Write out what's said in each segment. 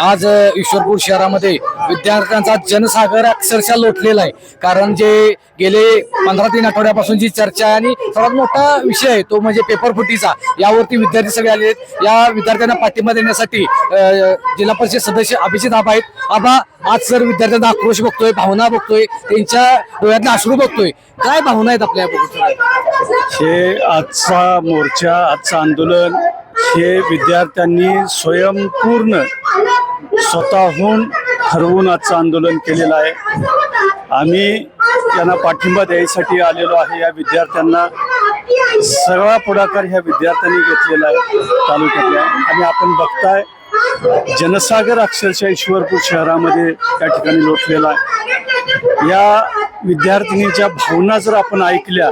आज ईश्वरपूर शहरामध्ये विद्यार्थ्यांचा जनसागर अक्षरशः लोटलेला आहे. कारण जे गेले 15-3 आठवड्यापासून जी चर्चा आहे आणि सर्वात मोठा विषय आहे तो म्हणजे पेपर फुटीचा, यावरती विद्यार्थी सगळे आले आहेत. या विद्यार्थ्यांना पाठिंबा देण्यासाठी जिल्हा परिषद सदस्य अभिजित आबा आहेत. आबा, आज सर विद्यार्थ्यांचा आक्रोश बघतोय, भावना बघतोय, त्यांच्या डोळ्यातले अश्रू बघतोय, काय भावना आहेत आपल्या? हे आजचा मोर्चा, आजचं आंदोलन हे विद्यार्थ्यांनी स्वयंपूर्ण स्वतःहून ठरवून आजचं आंदोलन केलेलं आहे. आम्ही त्यांना पाठिंबा द्यायसाठी आलेलो आहे. या विद्यार्थ्यांना सगळा पुढाकार ह्या विद्यार्थ्यांनी घेतलेला आहे तालुक्यातल्या. आणि आपण बघताय जनसागर अक्षरशः ईश्वरपूर शहरामध्ये त्या ठिकाणी लोटलेला आहे. या विद्यार्थिनीच्या भावना जर आपण ऐकल्या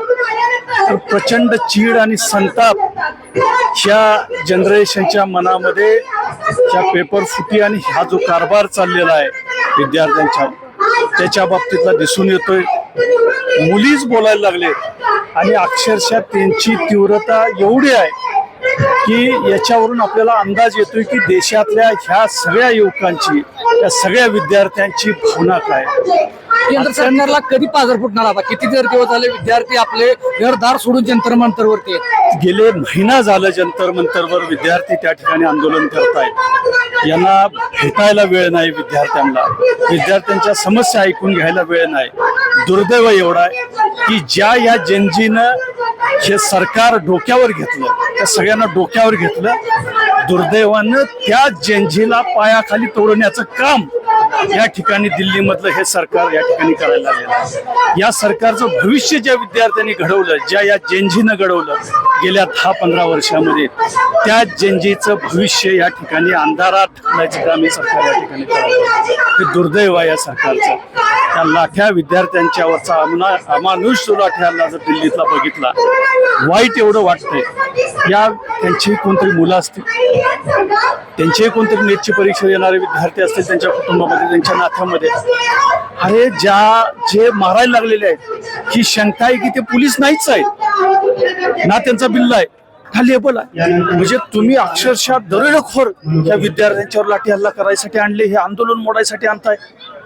तर प्रचंड चीड आणि संताप ह्या जनरेशनच्या मनामध्ये ह्या पेपर फुटी आणि हा जो कारभार चाललेला आहे विद्यार्थ्यांच्या, त्याच्या बाबतीतला दिसून येतोय. मुलीच बोलायला लागले आणि अक्षरशः त्यांची तीव्रता एवढी आहे की याच्यावरून आपल्याला अंदाज येतोय की देशातल्या ह्या सगळ्या युवकांची, या सगळ्या विद्यार्थ्यांची भावना काय. केंद्र सरकारला कधी पाजर फुटणार? आता किती दिवस झाले विद्यार्थी आपले घरदार सोडून जंतर मंतरवरती आहेत. गेले महिना झालं जंतर मंतरवर विद्यार्थी त्या ठिकाणी आंदोलन करतायत. यांना भेटायला वेळ नाही विद्यार्थ्यांना, विद्यार्थ्यांच्या समस्या ऐकून घ्यायला वेळ नाही. दुर्दैव एवढा आहे की ज्या या जनजीनं हे सरकार डोक्यावर घेतलं, त्या सगळ्यांना डोक्यावर घेतलं, दुर्दैवानं त्या जनजीला पायाखाली तोडण्याचं काम या ठिकाणी दिल्लीमधलं हे सरकार या ठिकाणी करायला लागलेलं आहे. या सरकारचं भविष्य ज्या विद्यार्थ्यांनी घडवलं, ज्या या जेनजीनं घडवलं गेल्या 10-15 वर्षामध्ये, त्या जेनजीचं भविष्य या ठिकाणी अंधारात ढकलायचं काम हे सरकार या ठिकाणी करायला. हे दुर्दैव आहे या सरकारचं. त्या लाठ्या विद्यार्थ्यांच्यावरचा अमानुष जो लाठ्या हल्ला जर दिल्लीतला बघितला, वाईट एवढं वाटतंय. या त्यांची कोणतरी मुलं असतील, त्यांचे कोणतरी नेटची परीक्षा देणारे विद्यार्थी असतील त्यांच्या कुटुंबामध्ये, त्यांच्या नात्यामध्ये, अरे जे मारायला लागलेले आहेत ही शंका आहे की ते पोलीस नाहीच आहेत ना, त्यांचा बिल्ला आहे खाली बोला. म्हणजे तुम्ही अक्षरशः दरोडेखोर या विद्यार्थ्यांच्यावर लाठी हल्ला करायसाठी आणले, हे आंदोलन मोडायसाठी आणताय.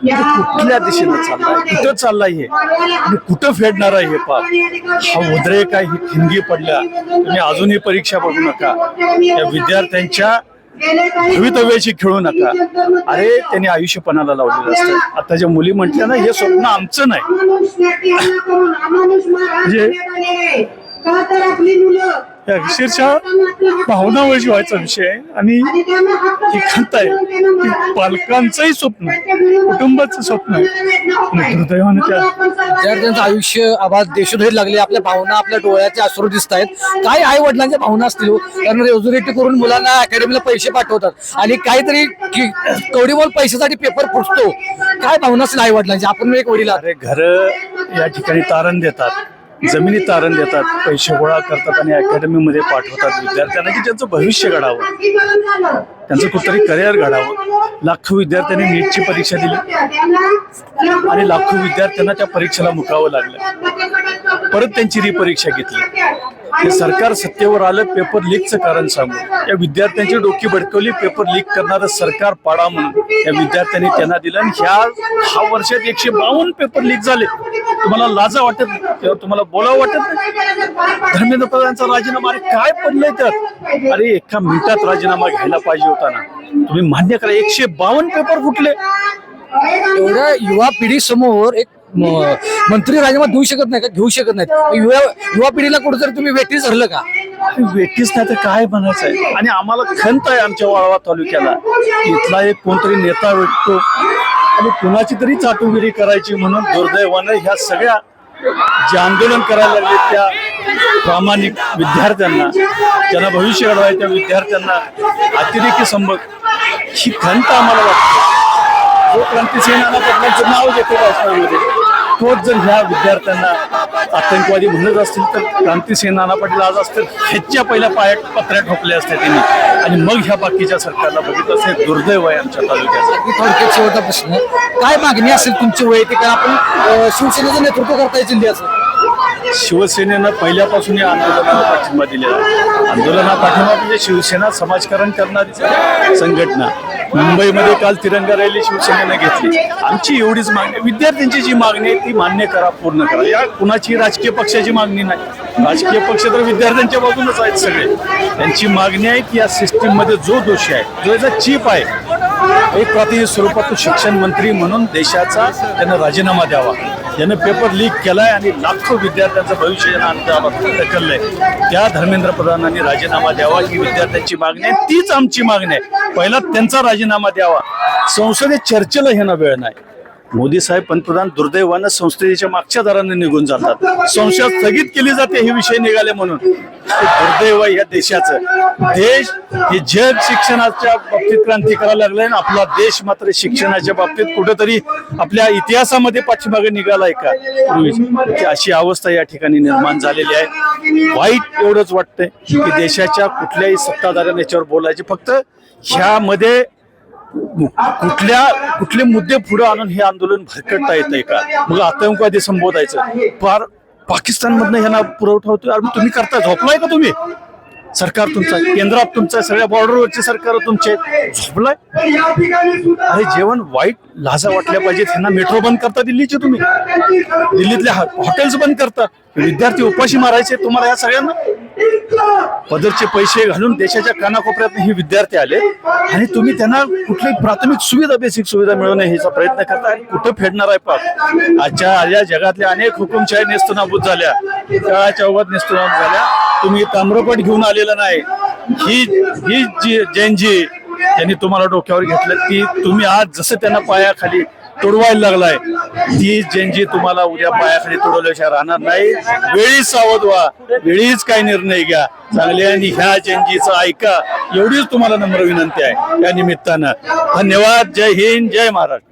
कुठल्या दिशेनं चाललाय, कुठं चाललाय हे आणि कुठं फेडणार आहे हे पाप? हा उद्रेक आहे, ही ठिणगी पडल्या. तुम्ही अजूनही परीक्षा बघू नका, या विद्यार्थ्यांच्या भवितव्याशी खेळू नका. अरे त्यांनी आयुष्यपणाला लावलेलं असतं. आता ज्या मुली म्हटल्या ना, हे स्वप्न आमचं नाही, म्हणजे अक्षरशः भावनावशी व्हायचा विषय आहे. आणि ही खंत आहे की पालकांचंही स्वप्न, कुटुंबाचं स्वप्न आहे. दुर्दैवाने त्या विद्यार्थ्यांचं आयुष्य आवाज देशोधैर लागले. आपल्या भावना, आपल्या डोळ्याचे अश्रू दिसत आहेत. काय आई वडिलांच्या भावना असतील? कारण रेझोनेटी करून मुलांना अकॅडमीला पैसे पाठवतात आणि काहीतरी कवडीमोल पैशासाठी पेपर फुटतो. काय भावना असतील आई वडिलांची? आपण एक वडील, अरे घर या ठिकाणी तारण देतात, जमिनी तारण देतात, पैसे गोळा करतात आणि अकॅडमीमध्ये पाठवतात विद्यार्थ्यांना की त्यांचं भविष्य घडावं, त्यांचं कुठतरी करिअर घडावं. लाखो विद्यार्थ्यांनी नीटची परीक्षा दिली आणि लाखो विद्यार्थ्यांना त्या परीक्षेला मुकावं लागलं. परत त्यांची रिपरीक्षा घेतली. हे सरकार सत्तेवर आलं पेपर लीकचं कारण सांगून. या विद्यार्थ्यांची डोकी भडकवली, पेपर लीक करणारं सरकार पाडा म्हणून या विद्यार्थ्यांनी त्यांना दिलं. आणि ह्या 10 वर्षात 152 पेपर लीक झाले. तुम्हाला लाजा वाटत नाही, तेव्हा तुम्हाला बोलावं वाटत नाही? धर्मेंद्र प्रधानचा राजीनामा, अरे काय पडलंय तर? अरे एका मिनिटात राजीनामा घ्यायला पाहिजे होता ना. तुम्ही मान्य करा, 152 पेपर फुटले. एवढ्या युवा पिढी समोर एक मंत्री राजीनामा देऊ शकत नाही का, घेऊ शकत नाही? युवा पिढीला कुठेतरी तुम्ही वेटीस धरलं का? वेटीस नाही तर काय म्हणायचं आहे? आणि आम्हाला खंत आहे आमच्या वाळवा तालुक्याला, इथला एक कोणतरी नेता भेटतो आणि कुणाची तरी चाटुगिरी करायची म्हणून दुर्दैवानं ह्या सगळ्या जे आंदोलन करायला लागले त्या प्रामाणिक विद्यार्थ्यांना, ज्यांना भविष्य घडवायचं त्या विद्यार्थ्यांना अतिरेकी संबंध, ही खंत आम्हाला वाटते. जो क्रांतिसिंह नाना पटनाचं नाव घेतो भाषणामध्ये, तोच जर ह्या विद्यार्थ्यांना आतंकवादी म्हणत असतील तर क्रांतिसिंह नाना पाटील आज असतील ह्याच्या पहिल्या पायात पत्र्या ठोकल्या असत्या त्यांनी, आणि मग ह्या बाकीच्या सरकारला बघितलं असेल. दुर्दैव आहे आमच्या तालुक्याचा. थोडक्यात शेवटचा प्रश्न, काय मागणी असेल तुमची वैयक्तिक? आपण शिवसेनेचं नेतृत्व करताय जिल्ह्याचं. शिवसेनेनं पहिल्यापासून या आंदोलनाला पाठिंबा दिलेला आहे. आंदोलनाला पाठिंबा म्हणजे शिवसेना समाजकारण करणारी संघटना. मुंबईमध्ये काल तिरंगा रॅली शिवसेनेनं घेतली. आमची एवढीच मागणी, विद्यार्थ्यांची जी मागणी आहे ती मान्य करा, पूर्ण करा. या कुणाची राजकीय पक्षाची मागणी नाही. राजकीय पक्ष तर विद्यार्थ्यांच्या बाजूनच आहेत सगळे. त्यांची मागणी आहे की या सिस्टीम मध्ये जो दोषी आहे, जो याचा चीप आहे, एक प्रातिनिधिक स्वरूपात तो शिक्षण मंत्री म्हणून देशाचा त्यानं राजीनामा द्यावा. यानं पेपर लीक केलाय आणि लाखो विद्यार्थ्यांचं भविष्य यानं अंतरावर ढकललंय. त्या धर्मेंद्र प्रधानांनी राजीनामा द्यावा ही विद्यार्थ्यांची मागणी आहे. तीच आमची मागणी आहे. पहिला त्यांचा राजीनामा द्यावा. संसदेत चर्चेला ह्यांना वेळ नाही. मोदी साहेब पंतप्रधान दुर्दैवानं संसदेच्या मागच्या दाराने निघून जातात. संसद स्थगित केली जाते हे विषय निघाले म्हणून. हे दुर्दैव आहे या देशाचं. देश हे जग शिक्षणाच्या बाबतीत क्रांती करायला लागलाय ना, आपला देश मात्र शिक्षणाच्या बाबतीत कुठेतरी आपल्या इतिहासामध्ये पाठीमागे निघालाय का पूर्वी, अशी अवस्था या ठिकाणी निर्माण झालेली आहे. वाईट एवढंच वाटतंय की देशाच्या कुठल्याही सत्ताधाऱ्याने याच्यावर बोलायचे, फक्त ह्यामध्ये कुठले मुद्दे पुढे आणून हे आंदोलन भरकटता येतंय का? मग आतंकवादी संबोधायचं, फार पाकिस्तान मधनं ह्यांना पुरवठा होतोय. अरे तुम्ही करता, झोपलाय का तुम्ही? सरकार तुमचं, केंद्रात तुमचं, सगळ्या बॉर्डरवरचे सरकार तुमचे, झोपलाय? अरे जेवण वाईट लाजा वाटल्या पाहिजेत. ह्यांना मेट्रो बंद करता दिल्लीचे, तुम्ही दिल्लीतले हॉटेल्स बंद करता, विद्यार्थी उपाशी मारायचे तुम्हाला या सगळ्यांना. पदरचे पैसे घालून देशाच्या कानाकोपऱ्यात हे विद्यार्थी आले आणि तुम्ही त्यांना कुठलीही प्राथमिक सुविधा, बेसिक सुविधा मिळवण्याचा प्रयत्न करता. आणि कुठं फेडणार आहे पाक? आजच्या या जगातल्या अनेक हुकुमशाही नेस्तनाबूत झाल्या, काळाच्या ओघात नेस्तनाबूत झाल्या. तुम्ही ताम्रपट घेऊन आलेला नाही. ही जी जैनजी त्यांनी तुम्हाला डोक्यावर घेतलं, ती तुम्ही आज जसं त्यांना पायाखाली तोडवायला लागलाय, ती जैनजी तुम्हाला उद्या पायाखाली तोडवल्याशिवाय राहणार नाही. वेळीच सावध व्हा, वेळीच काय निर्णय घ्या चांगले, आणि ह्या जैनजीचं ऐका, एवढीच तुम्हाला नम्र विनंती आहे या निमित्तानं. धन्यवाद. जय हिंद, जय महाराष्ट्र.